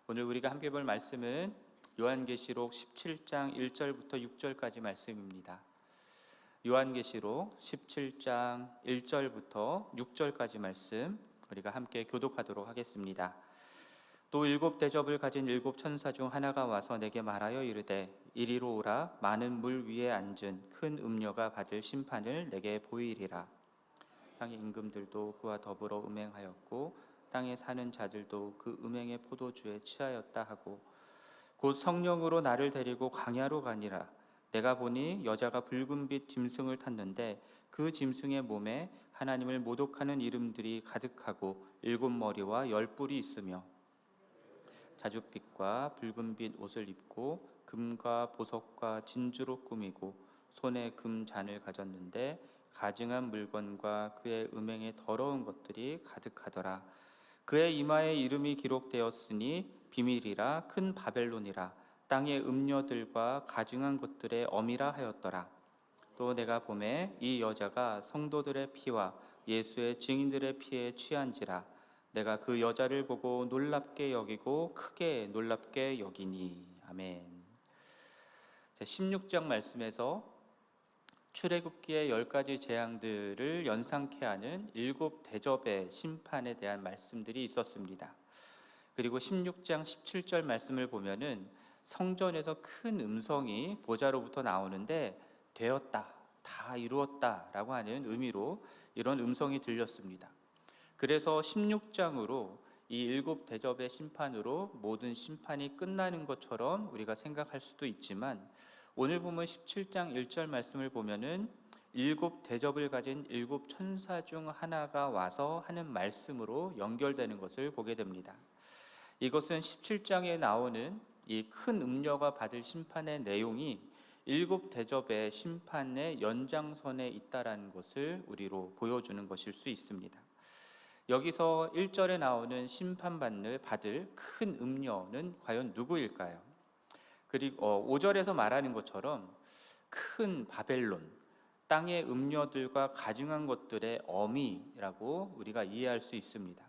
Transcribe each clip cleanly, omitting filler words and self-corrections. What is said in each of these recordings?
오늘 우리가 함께 볼 말씀은 요한계시록 17장 1절부터 6절까지 말씀입니다. 요한계시록 17장 1절부터 6절까지 말씀 우리가 함께 교독하도록 하겠습니다. 또 일곱 대접을 가진 일곱 천사 중 하나가 와서 내게 말하여 이르되 이리로 오라. 많은 물 위에 앉은 큰 음녀가 받을 심판을 내게 보이리라. 땅의 임금들도 그와 더불어 음행하였고 땅에 사는 자들도 그 음행의 포도주에 취하였다 하고 곧 성령으로 나를 데리고 광야로 가니라. 내가 보니 여자가 붉은빛 짐승을 탔는데 그 짐승의 몸에 하나님을 모독하는 이름들이 가득하고 일곱 머리와 열 뿔이 있으며 자줏빛과 붉은빛 옷을 입고 금과 보석과 진주로 꾸미고 손에 금잔을 가졌는데 가증한 물건과 그의 음행에 더러운 것들이 가득하더라. 그의 이마에 이름이 기록되었으니 비밀이라 큰 바벨론이라 땅의 음녀들과 가증한 것들의 엄이라 하였더라. 또 내가 보매 이 여자가 성도들의 피와 예수의 증인들의 피에 취한지라. 내가 그 여자를 보고 놀랍게 여기고 크게 놀랍게 여기니. 아멘. 16장 말씀에서 출애굽기의 10가지 재앙들을 연상케 하는 일곱 대접의 심판에 대한 말씀들이 있었습니다. 그리고 16장 17절 말씀을 보면은 성전에서 큰 음성이 보좌로부터 나오는데 되었다, 다 이루었다 라고 하는 의미로 이런 음성이 들렸습니다. 그래서 16장으로 이 일곱 대접의 심판으로 모든 심판이 끝나는 것처럼 우리가 생각할 수도 있지만 오늘 보면 17장 1절 말씀을 보면은 일곱 대접을 가진 일곱 천사 중 하나가 와서 하는 말씀으로 연결되는 것을 보게 됩니다. 이것은 17장에 나오는 이 큰 음녀가 받을 심판의 내용이 일곱 대접의 심판의 연장선에 있다라는 것을 우리로 보여주는 것일 수 있습니다. 여기서 1절에 나오는 받을 큰 음녀는 과연 누구일까요? 그리고 5절에서 말하는 것처럼 큰 바벨론, 땅의 음녀들과 가증한 것들의 어미라고 우리가 이해할 수 있습니다.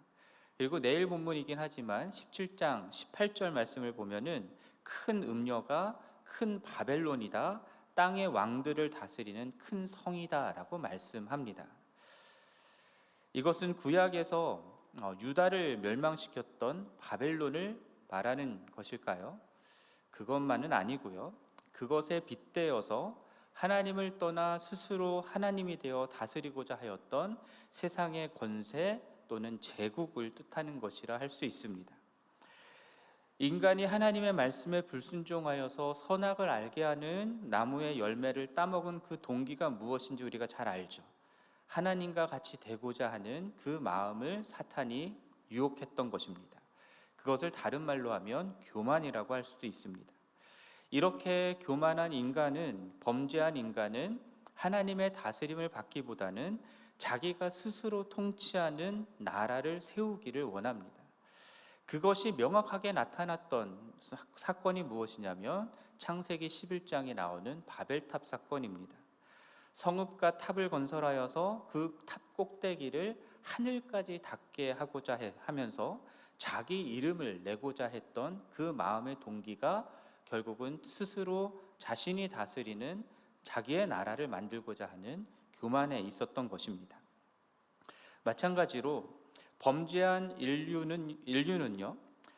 그리고 내일 본문이긴 하지만 17장 18절 말씀을 보면은 큰 음녀가 큰 바벨론이다, 땅의 왕들을 다스리는 큰 성이다 라고 말씀합니다. 이것은 구약에서 유다를 멸망시켰던 바벨론을 말하는 것일까요? 그것만은 아니고요. 그것에 빗대어서 하나님을 떠나 스스로 하나님이 되어 다스리고자 하였던 세상의 권세 또는 제국을 뜻하는 것이라 할 수 있습니다. 인간이 하나님의 말씀에 불순종하여서 선악을 알게 하는 나무의 열매를 따먹은 그 동기가 무엇인지 우리가 잘 알죠. 하나님과 같이 되고자 하는 그 마음을 사탄이 유혹했던 것입니다. 그것을 다른 말로 하면 교만이라고 할 수도 있습니다. 이렇게 교만한 인간은, 범죄한 인간은 하나님의 다스림을 받기보다는 자기가 스스로 통치하는 나라를 세우기를 원합니다. 그것이 명확하게 나타났던 사건이 무엇이냐면 창세기 11장에 나오는 바벨탑 사건입니다. 성읍과 탑을 건설하여서 그 탑 꼭대기를 하늘까지 닿게 하고자 하면서 자기 이름을 내고자 했던 그 마음의 동기가 결국은 스스로 자신이 다스리는 자기의 나라를 만들고자 하는 교만에 있었던 것입니다. 마찬가지로 범죄한 인류는요,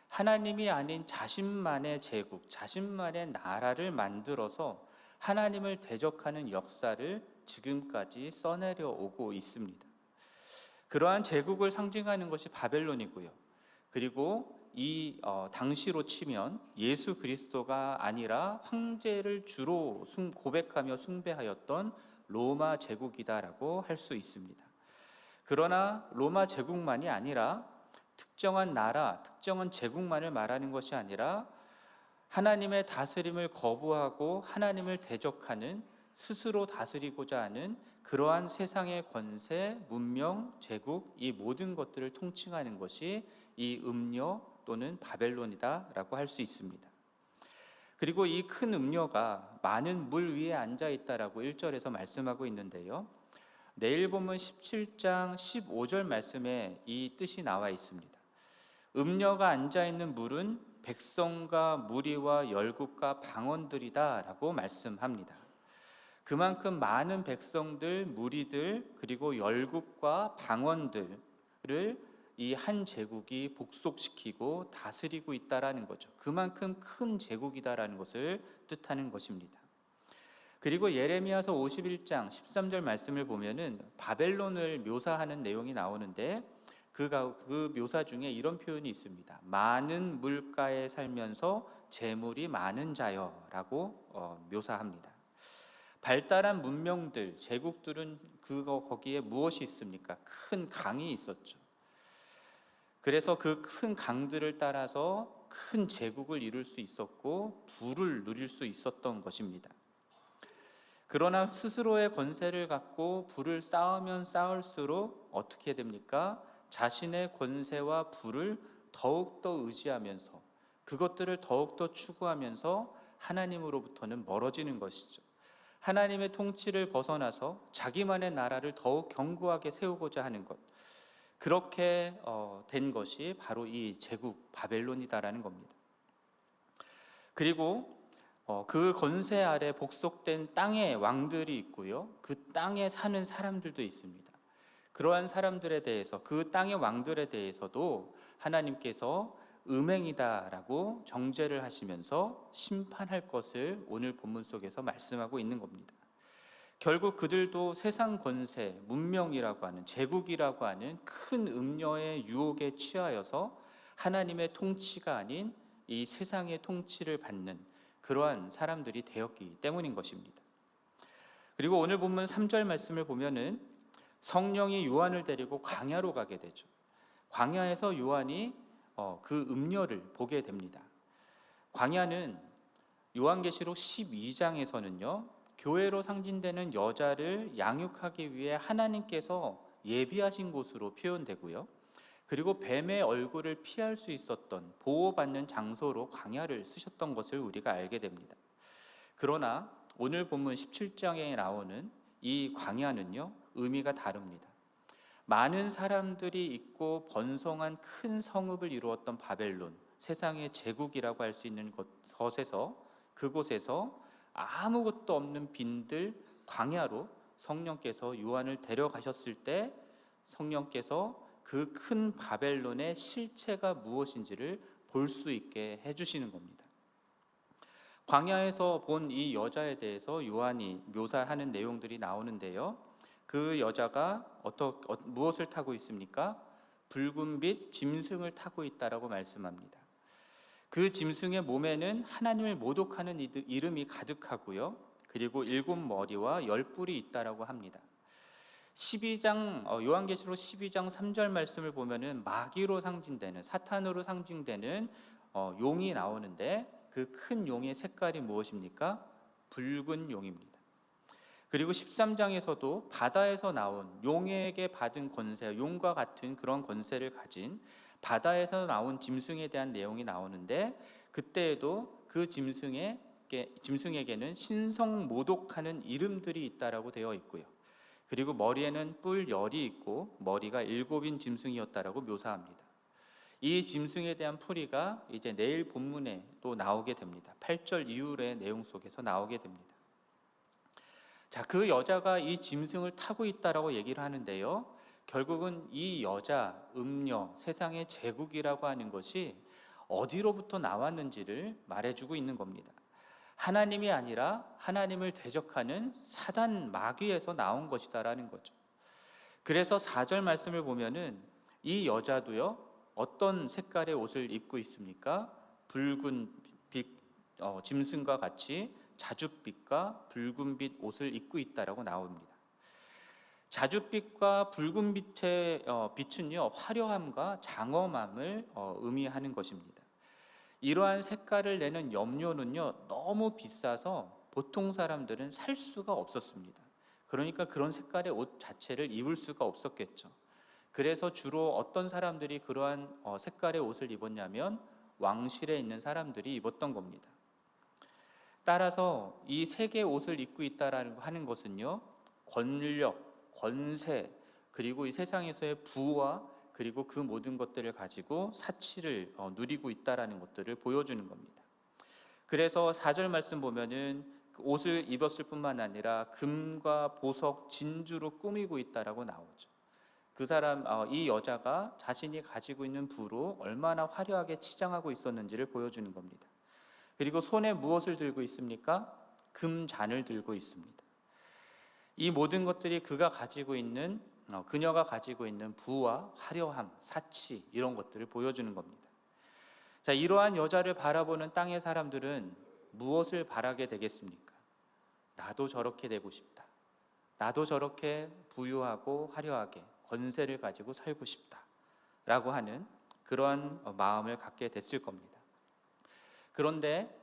하나님이 아닌 자신만의 제국, 자신만의 나라를 만들어서 하나님을 대적하는 역사를 지금까지 써내려 오고 있습니다. 그러한 제국을 상징하는 것이 바벨론이고요. 그리고 이 당시로 치면 예수 그리스도가 아니라 황제를 주로 고백하며 숭배하였던 로마 제국이다라고 할 수 있습니다. 그러나 로마 제국만이 아니라 특정한 나라, 특정한 제국만을 말하는 것이 아니라 하나님의 다스림을 거부하고 하나님을 대적하는, 스스로 다스리고자 하는 그러한 세상의 권세, 문명, 제국, 이 모든 것들을 통칭하는 것이 이 음녀 또는 바벨론이다라고 할 수 있습니다. 그리고 이 큰 음녀가 많은 물 위에 앉아 있다라고 1절에서 말씀하고 있는데요, 내일 보면 17장 15절 말씀에 이 뜻이 나와 있습니다. 음녀가 앉아 있는 물은 백성과 무리와 열국과 방언들이다라고 말씀합니다. 그만큼 많은 백성들, 무리들, 그리고 열국과 방언들을 이 한 제국이 복속시키고 다스리고 있다라는 거죠. 그만큼 큰 제국이다라는 것을 뜻하는 것입니다. 그리고 예레미야서 51장 13절 말씀을 보면은 바벨론을 묘사하는 내용이 나오는데 그 묘사 중에 이런 표현이 있습니다. 많은 물가에 살면서 재물이 많은 자여라고 묘사합니다. 발달한 문명들, 제국들은 거기에 무엇이 있습니까? 큰 강이 있었죠. 그래서 그 큰 강들을 따라서 큰 제국을 이룰 수 있었고 부를 누릴 수 있었던 것입니다. 그러나 스스로의 권세를 갖고 부를 쌓으면 쌓을수록 어떻게 됩니까? 자신의 권세와 부를 더욱더 의지하면서 그것들을 더욱더 추구하면서 하나님으로부터는 멀어지는 것이죠. 하나님의 통치를 벗어나서 자기만의 나라를 더욱 견고하게 세우고자 하는 것, 그렇게 된 것이 바로 이 제국 바벨론이다라는 겁니다. 그리고 그 권세 아래 복속된 땅의 왕들이 있고요, 그 땅에 사는 사람들도 있습니다. 그러한 사람들에 대해서, 그 땅의 왕들에 대해서도 하나님께서 음행이다라고 정죄를 하시면서 심판할 것을 오늘 본문 속에서 말씀하고 있는 겁니다. 결국 그들도 세상 권세, 문명이라고 하는, 제국이라고 하는 큰 음녀의 유혹에 취하여서 하나님의 통치가 아닌 이 세상의 통치를 받는 그러한 사람들이 되었기 때문인 것입니다. 그리고 오늘 본문 3절 말씀을 보면은 성령이 요한을 데리고 광야로 가게 되죠. 광야에서 요한이 그 음녀를 보게 됩니다. 광야는 요한계시록 12장에서는요, 교회로 상징되는 여자를 양육하기 위해 하나님께서 예비하신 곳으로 표현되고요, 그리고 뱀의 얼굴을 피할 수 있었던 보호받는 장소로 광야를 쓰셨던 것을 우리가 알게 됩니다. 그러나 오늘 본문 17장에 나오는 이 광야는요, 의미가 다릅니다. 많은 사람들이 있고 번성한 큰 성읍을 이루었던 바벨론, 세상의 제국이라고 할 수 있는 그곳에서 아무것도 없는 빈들 광야로 성령께서 요한을 데려가셨을 때 성령께서 그 큰 바벨론의 실체가 무엇인지를 볼 수 있게 해주시는 겁니다. 광야에서 본 이 여자에 대해서 요한이 묘사하는 내용들이 나오는데요, 그 여자가 무엇을 타고 있습니까? 붉은빛 짐승을 타고 있다라고 말씀합니다. 그 짐승의 몸에는 하나님을 모독하는 이름이 가득하고요, 그리고 7머리와 10뿔이 있다라고 합니다. 요한계시록 12장 3절 말씀을 보면은 마귀로 상징되는, 사탄으로 상징되는 용이 나오는데 그 큰 용의 색깔이 무엇입니까? 붉은 용입니다. 그리고 13장에서도 바다에서 나온, 용에게 받은 권세, 용과 같은 그런 권세를 가진 바다에서 나온 짐승에 대한 내용이 나오는데, 그때에도 그 짐승에게는 신성 모독하는 이름들이 있다라고 되어 있고요, 그리고 머리에는 뿔 열이 있고 머리가 7인 짐승이었다라고 묘사합니다. 이 짐승에 대한 풀이가 이제 내일 본문에 또 나오게 됩니다. 8절 이후의 내용 속에서 나오게 됩니다. 자, 그 여자가 이 짐승을 타고 있다라고 얘기를 하는데요, 결국은 이 여자, 음녀, 세상의 제국이라고 하는 것이 어디로부터 나왔는지를 말해주고 있는 겁니다. 하나님이 아니라 하나님을 대적하는 사단, 마귀에서 나온 것이다라는 거죠. 그래서 4절 말씀을 보면은 이 여자도요, 어떤 색깔의 옷을 입고 있습니까? 붉은 빛, 짐승과 같이 자줏빛과 붉은빛 옷을 입고 있다라고 나옵니다. 자줏빛과 붉은빛의 빛은요, 화려함과 장엄함을 의미하는 것입니다. 이러한 색깔을 내는 염료는요, 너무 비싸서 보통 사람들은 살 수가 없었습니다. 그러니까 그런 색깔의 옷 자체를 입을 수가 없었겠죠. 그래서 주로 어떤 사람들이 그러한 색깔의 옷을 입었냐면 왕실에 있는 사람들이 입었던 겁니다. 따라서 이 색의 옷을 입고 있다라는 하는 것은요, 권력, 권세, 그리고 이 세상에서의 부와 그리고 그 모든 것들을 가지고 사치를 누리고 있다라는 것들을 보여주는 겁니다. 그래서 4절 말씀 보면은 그 옷을 입었을 뿐만 아니라 금과 보석, 진주로 꾸미고 있다라고 나오죠. 그 사람, 이 여자가 자신이 가지고 있는 부로 얼마나 화려하게 치장하고 있었는지를 보여주는 겁니다. 그리고 손에 무엇을 들고 있습니까? 금잔을 들고 있습니다. 이 모든 것들이 그녀가 가지고 있는 부와 화려함, 사치, 이런 것들을 보여주는 겁니다. 자, 이러한 여자를 바라보는 땅의 사람들은 무엇을 바라게 되겠습니까? 나도 저렇게 되고 싶다. 나도 저렇게 부유하고 화려하게 권세를 가지고 살고 싶다 라고 하는 그러한 마음을 갖게 됐을 겁니다. 그런데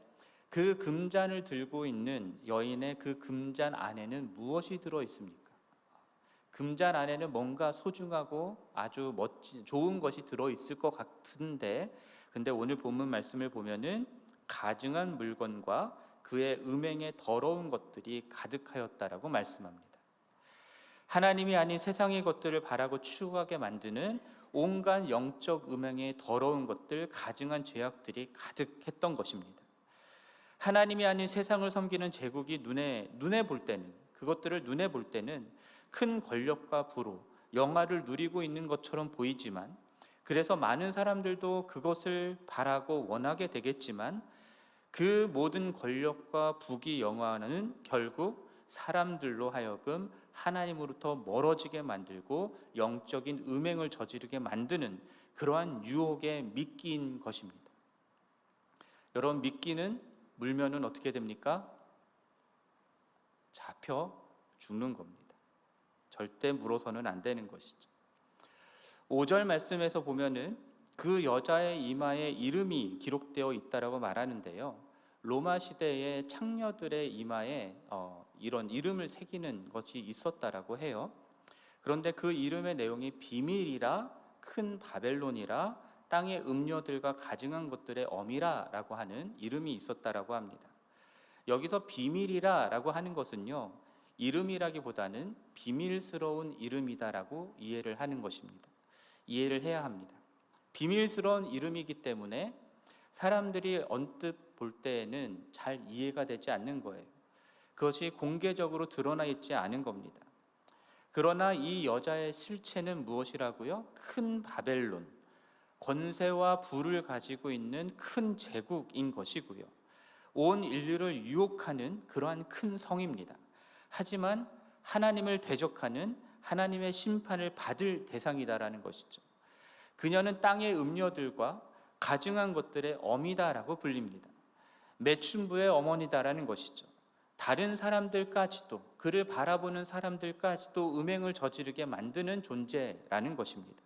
그 금잔을 들고 있는 여인의 그 금잔 안에는 무엇이 들어 있습니까? 금잔 안에는 뭔가 소중하고 아주 멋진 좋은 것이 들어 있을 것 같은데, 근데 오늘 본문 말씀을 보면은 가증한 물건과 그의 음행에 더러운 것들이 가득하였다라고 말씀합니다. 하나님이 아닌 세상의 것들을 바라고 추구하게 만드는 온갖 영적 음행에 더러운 것들, 가증한 죄악들이 가득했던 것입니다. 하나님이 아닌 세상을 섬기는 제국이 눈에 볼 때는, 그것들을 눈에 볼 때는 큰 권력과 부로 영화를 누리고 있는 것처럼 보이지만, 그래서 많은 사람들도 그것을 바라고 원하게 되겠지만, 그 모든 권력과 부귀 영화는 결국 사람들로 하여금 하나님으로부터 멀어지게 만들고 영적인 음행을 저지르게 만드는 그러한 유혹의 미끼인 것입니다. 여러분, 미끼는 물면은 어떻게 됩니까? 잡혀 죽는 겁니다. 절대 물어서는 안 되는 것이죠. 5절 말씀에서 보면은 그 여자의 이마에 이름이 기록되어 있다라고 말하는데요. 로마 시대의 창녀들의 이마에 이런 이름을 새기는 것이 있었다라고 해요. 그런데 그 이름의 내용이 비밀이라, 큰 바벨론이라, 땅의 음녀들과 가증한 것들의 어미라라고 하는 이름이 있었다라고 합니다. 여기서 비밀이라라고 하는 것은요, 이름이라기보다는 비밀스러운 이름이다라고 이해를 하는 것입니다. 이해를 해야 합니다. 비밀스러운 이름이기 때문에 사람들이 언뜻 볼 때에는 잘 이해가 되지 않는 거예요. 그것이 공개적으로 드러나 있지 않은 겁니다. 그러나 이 여자의 실체는 무엇이라고요? 큰 바벨론, 권세와 부를 가지고 있는 큰 제국인 것이고요. 온 인류를 유혹하는 그러한 큰 성입니다. 하지만 하나님을 대적하는 하나님의 심판을 받을 대상이다라는 것이죠. 그녀는 땅의 음녀들과 가증한 것들의 어미다라고 불립니다. 매춘부의 어머니다라는 것이죠. 다른 사람들까지도, 그를 바라보는 사람들까지도 음행을 저지르게 만드는 존재라는 것입니다.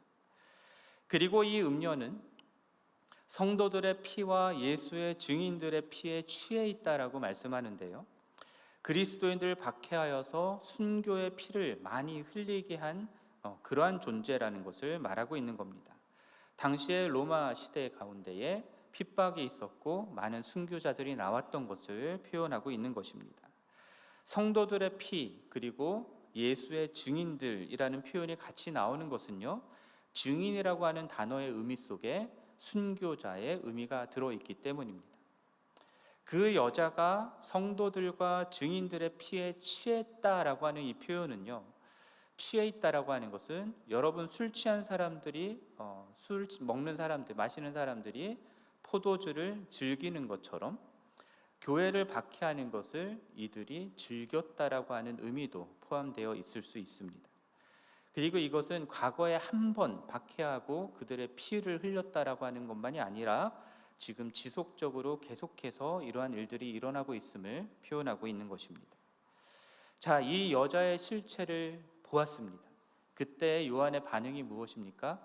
그리고 이 음녀는 성도들의 피와 예수의 증인들의 피에 취해 있다라고 말씀하는데요. 그리스도인들을 박해하여서 순교의 피를 많이 흘리게 한 그러한 존재라는 것을 말하고 있는 겁니다. 당시의 로마 시대 가운데에 핍박이 있었고 많은 순교자들이 나왔던 것을 표현하고 있는 것입니다. 성도들의 피, 그리고 예수의 증인들이라는 표현이 같이 나오는 것은요, 증인이라고 하는 단어의 의미 속에 순교자의 의미가 들어있기 때문입니다. 그 여자가 성도들과 증인들의 피에 취했다라고 하는 이 표현은요, 취해 있다라고 하는 것은 여러분 술 취한 사람들이 술 먹는 사람들, 마시는 사람들이 포도주를 즐기는 것처럼 교회를 박해하는 것을 이들이 즐겼다라고 하는 의미도 포함되어 있을 수 있습니다. 그리고 이것은 과거에 한 번 박해하고 그들의 피를 흘렸다라고 하는 것만이 아니라 지금 지속적으로 계속해서 이러한 일들이 일어나고 있음을 표현하고 있는 것입니다. 자, 이 여자의 실체를 보았습니다. 그때 요한의 반응이 무엇입니까?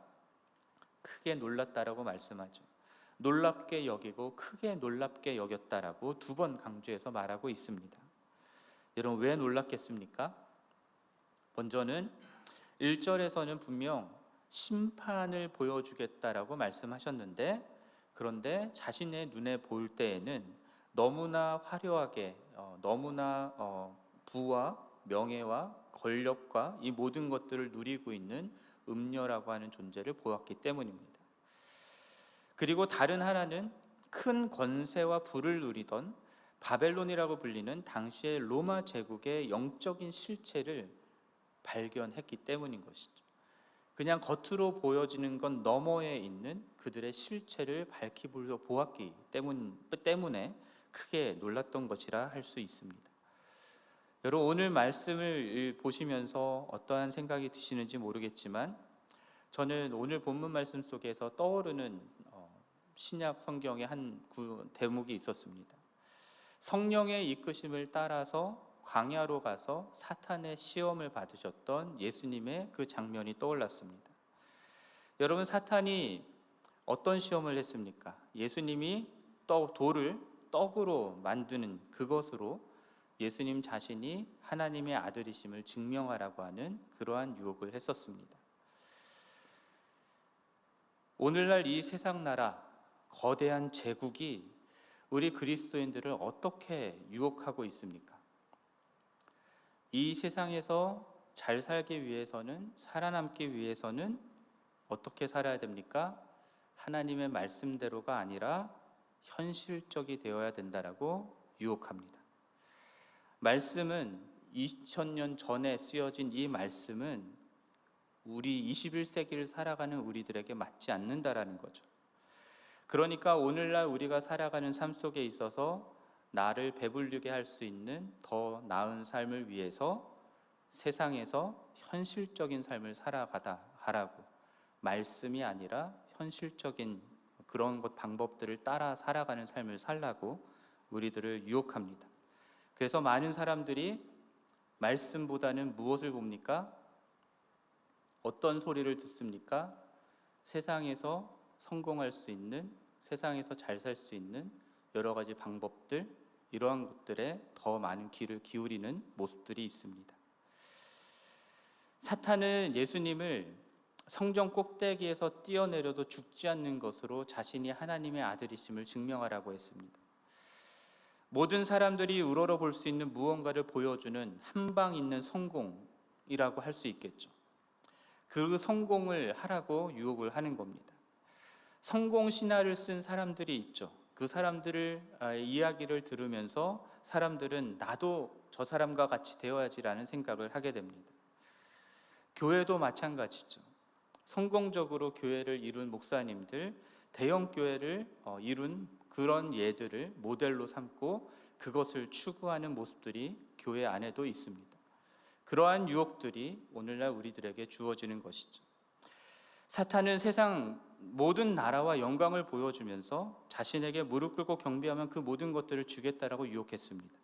크게 놀랐다라고 말씀하죠. 놀랍게 여기고 크게 놀랍게 여겼다라고 2번 강조해서 말하고 있습니다. 여러분, 왜 놀랐겠습니까? 먼저는 1절에서는 분명 심판을 보여주겠다라고 말씀하셨는데, 그런데 자신의 눈에 볼 때에는 너무나 화려하게, 너무나 부와 명예와 권력과 이 모든 것들을 누리고 있는 음녀라고 하는 존재를 보았기 때문입니다. 그리고 다른 하나는 큰 권세와 부를 누리던 바벨론이라고 불리는 당시의 로마 제국의 영적인 실체를 발견했기 때문인 것이죠. 그냥 겉으로 보여지는 건 너머에 있는 그들의 실체를 밝히 보았기 때문에 크게 놀랐던 것이라 할 수 있습니다. 여러분, 오늘 말씀을 보시면서 어떠한 생각이 드시는지 모르겠지만 저는 오늘 본문 말씀 속에서 떠오르는 신약 성경의 한 대목이 있었습니다. 성령의 이끄심을 따라서 광야로 가서 사탄의 시험을 받으셨던 예수님의 그 장면이 떠올랐습니다. 여러분, 사탄이 어떤 시험을 했습니까? 예수님이 돌을 떡으로 만드는 그것으로 예수님 자신이 하나님의 아들이심을 증명하라고 하는 그러한 유혹을 했었습니다. 오늘날 이 세상 나라, 거대한 제국이 우리 그리스도인들을 어떻게 유혹하고 있습니까? 이 세상에서 잘 살기 위해서는, 살아남기 위해서는 어떻게 살아야 됩니까? 하나님의 말씀대로가 아니라 현실적이 되어야 된다라고 유혹합니다. 말씀은 2000년 전에 쓰여진 이 말씀은 우리 21세기를 살아가는 우리들에게 맞지 않는다라는 거죠. 그러니까 오늘날 우리가 살아가는 삶 속에 있어서 나를 배불리게 할 수 있는 더 나은 삶을 위해서 세상에서 현실적인 삶을 살아가라고, 말씀이 아니라 현실적인 그런 방법들을 따라 살아가는 삶을 살라고 우리들을 유혹합니다. 그래서 많은 사람들이 말씀보다는 무엇을 봅니까? 어떤 소리를 듣습니까? 세상에서 성공할 수 있는, 세상에서 잘 살 수 있는 여러 가지 방법들, 이러한 것들에 더 많은 귀를 기울이는 모습들이 있습니다. 사탄은 예수님을 성전 꼭대기에서 뛰어내려도 죽지 않는 것으로 자신이 하나님의 아들이심을 증명하라고 했습니다. 모든 사람들이 우러러 볼 수 있는 무언가를 보여주는 한방 있는 성공이라고 할 수 있겠죠. 그 성공을 하라고 유혹을 하는 겁니다. 성공 신화를 쓴 사람들이 있죠. 그 사람들을 이야기를 들으면서 사람들은 나도 저 사람과 같이 되어야지라는 생각을 하게 됩니다. 교회도 마찬가지죠. 성공적으로 교회를 이룬 목사님들, 대형 교회를 이룬 그런 예들을 모델로 삼고 그것을 추구하는 모습들이 교회 안에도 있습니다. 그러한 유혹들이 오늘날 우리들에게 주어지는 것이죠. 사탄은 세상 모든 나라와 영광을 보여주면서 자신에게 무릎 꿇고 경배하면 그 모든 것들을 주겠다라고 유혹했습니다.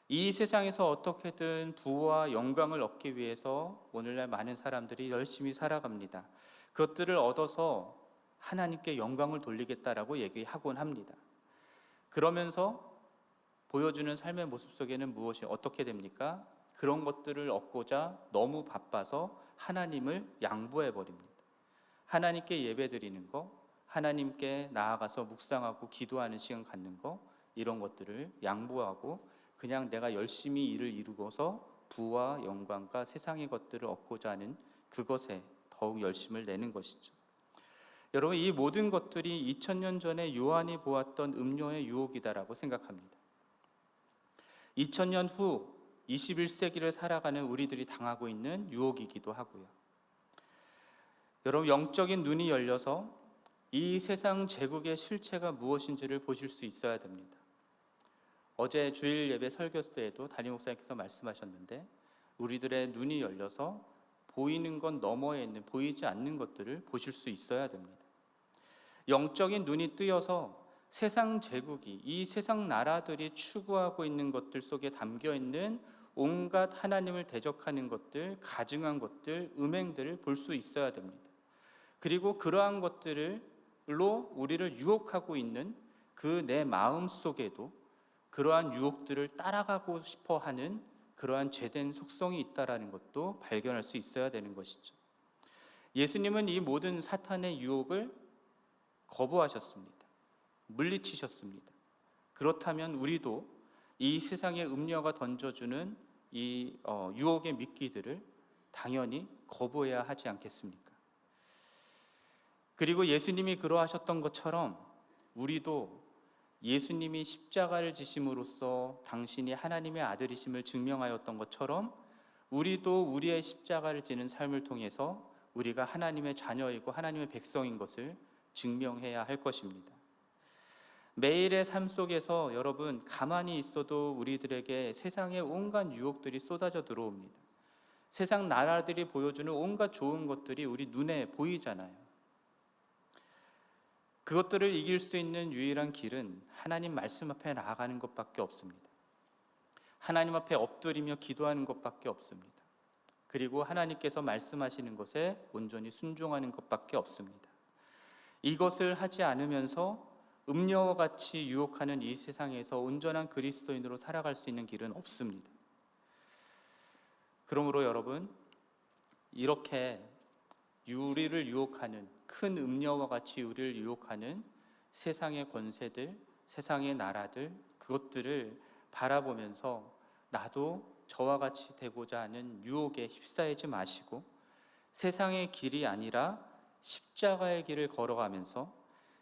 이 세상에서 어떻게든 부와 영광을 얻기 위해서 오늘날 많은 사람들이 열심히 살아갑니다. 그것들을 얻어서 하나님께 영광을 돌리겠다라고 얘기하곤 합니다. 그러면서 보여주는 삶의 모습 속에는 무엇이 어떻게 됩니까? 그런 것들을 얻고자 너무 바빠서 하나님을 양보해버립니다. 하나님께 예배드리는 거, 하나님께 나아가서 묵상하고 기도하는 시간 갖는 거, 이런 것들을 양보하고 그냥 내가 열심히 일을 이루고서 부와 영광과 세상의 것들을 얻고자 하는 그것에 더욱 열심을 내는 것이죠. 여러분, 이 모든 것들이 2000년 전에 요한이 보았던 음료의 유혹이다라고 생각합니다. 2000년 후 21세기를 살아가는 우리들이 당하고 있는 유혹이기도 하고요. 여러분, 영적인 눈이 열려서 이 세상 제국의 실체가 무엇인지를 보실 수 있어야 됩니다. 어제 주일 예배 설교 때에도 담임 목사님께서 말씀하셨는데 우리들의 눈이 열려서 보이는 건 너머에 있는 보이지 않는 것들을 보실 수 있어야 됩니다. 영적인 눈이 뜨여서 세상 제국이, 이 세상 나라들이 추구하고 있는 것들 속에 담겨있는 온갖 하나님을 대적하는 것들, 가증한 것들, 음행들을 볼 수 있어야 됩니다. 그리고 그러한 것들로 우리를 유혹하고 있는 그 내 마음 속에도 그러한 유혹들을 따라가고 싶어 하는 그러한 죄된 속성이 있다라는 것도 발견할 수 있어야 되는 것이죠. 예수님은 이 모든 사탄의 유혹을 거부하셨습니다. 물리치셨습니다. 그렇다면 우리도 이 세상의 음녀가 던져주는 이 유혹의 미끼들을 당연히 거부해야 하지 않겠습니까? 그리고 예수님이 그러하셨던 것처럼 우리도 예수님이 십자가를 지심으로써 당신이 하나님의 아들이심을 증명하였던 것처럼 우리도 우리의 십자가를 지는 삶을 통해서 우리가 하나님의 자녀이고 하나님의 백성인 것을 증명해야 할 것입니다. 매일의 삶 속에서 여러분, 가만히 있어도 우리들에게 세상의 온갖 유혹들이 쏟아져 들어옵니다. 세상 나라들이 보여주는 온갖 좋은 것들이 우리 눈에 보이잖아요. 그것들을 이길 수 있는 유일한 길은 하나님 말씀 앞에 나아가는 것밖에 없습니다. 하나님 앞에 엎드리며 기도하는 것밖에 없습니다. 그리고 하나님께서 말씀하시는 것에 온전히 순종하는 것밖에 없습니다. 이것을 하지 않으면서 음녀와 같이 유혹하는 이 세상에서 온전한 그리스도인으로 살아갈 수 있는 길은 없습니다. 그러므로 여러분, 이렇게 우리를 유혹하는, 큰 음녀와 같이 우리를 유혹하는 세상의 권세들, 세상의 나라들, 그것들을 바라보면서 나도 저와 같이 되고자 하는 유혹에 휩싸이지 마시고 세상의 길이 아니라 십자가의 길을 걸어가면서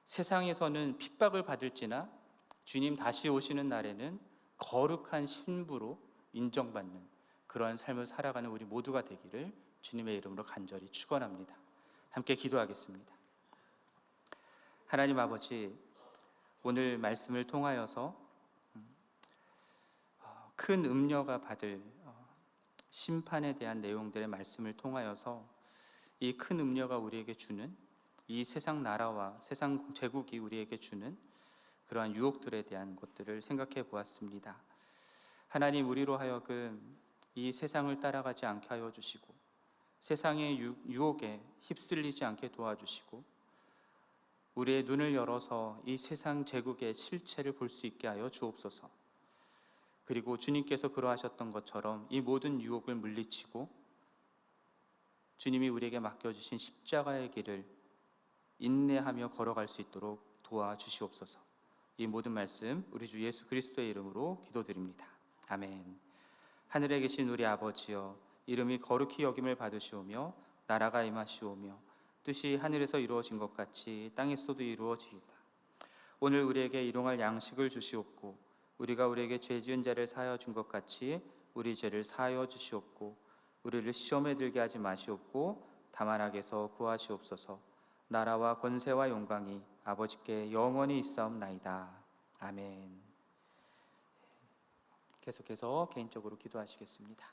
세상에서는 핍박을 받을지나 주님 다시 오시는 날에는 거룩한 신부로 인정받는 그러한 삶을 살아가는 우리 모두가 되기를 주님의 이름으로 간절히 축원합니다. 함께 기도하겠습니다. 하나님 아버지, 오늘 말씀을 통하여서 큰 음녀가 받을 심판에 대한 내용들의 말씀을 통하여서 이 큰 음녀가 우리에게 주는, 이 세상 나라와 세상 제국이 우리에게 주는 그러한 유혹들에 대한 것들을 생각해 보았습니다. 하나님, 우리로 하여금 이 세상을 따라가지 않게 하여 주시고 세상의 유혹에 휩쓸리지 않게 도와주시고 우리의 눈을 열어서 이 세상 제국의 실체를 볼 수 있게 하여 주옵소서. 그리고 주님께서 그러하셨던 것처럼 이 모든 유혹을 물리치고 주님이 우리에게 맡겨주신 십자가의 길을 인내하며 걸어갈 수 있도록 도와주시옵소서. 이 모든 말씀 우리 주 예수 그리스도의 이름으로 기도드립니다. 아멘. 하늘에 계신 우리 아버지여, 이름이 거룩히 여김을 받으시오며 나라가 임하시오며 뜻이 하늘에서 이루어진 것 같이 땅에서도 이루어지이다. 오늘 우리에게 일용할 양식을 주시옵고 우리가 우리에게 죄 지은 자를 사하여 준 것 같이 우리 죄를 사하여 주시옵고 우리를 시험에 들게 하지 마시옵고 다만 악에서 구하시옵소서. 나라와 권세와 영광이 아버지께 영원히 있사옵나이다. 아멘. 계속해서 개인적으로 기도하시겠습니다.